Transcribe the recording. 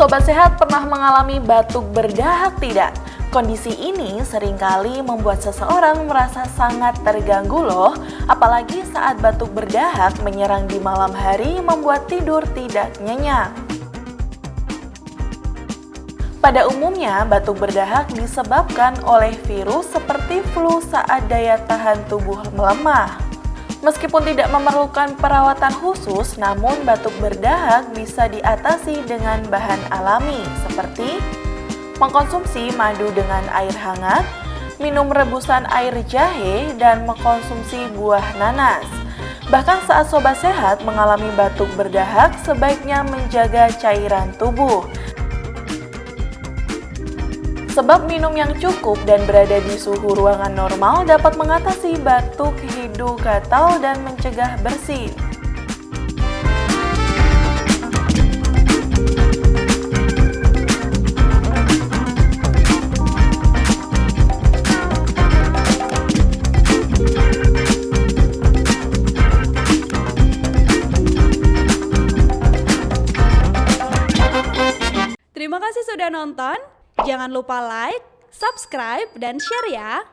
Sobat Sehat pernah mengalami batuk berdahak tidak? Kondisi ini seringkali membuat seseorang merasa sangat terganggu loh, apalagi saat batuk berdahak menyerang di malam hari membuat tidur tidak nyenyak. Pada umumnya, batuk berdahak disebabkan oleh virus seperti flu saat daya tahan tubuh melemah. Meskipun tidak memerlukan perawatan khusus, namun batuk berdahak bisa diatasi dengan bahan alami seperti mengkonsumsi madu dengan air hangat, minum rebusan air jahe, dan mengkonsumsi buah nanas. Bahkan saat sobat sehat mengalami batuk berdahak, sebaiknya menjaga cairan tubuh. Sebab minum yang cukup dan berada di suhu ruangan normal dapat mengatasi batuk, hidung, gatal, dan mencegah bersin. Terima kasih sudah nonton. Jangan lupa like, subscribe, dan share ya.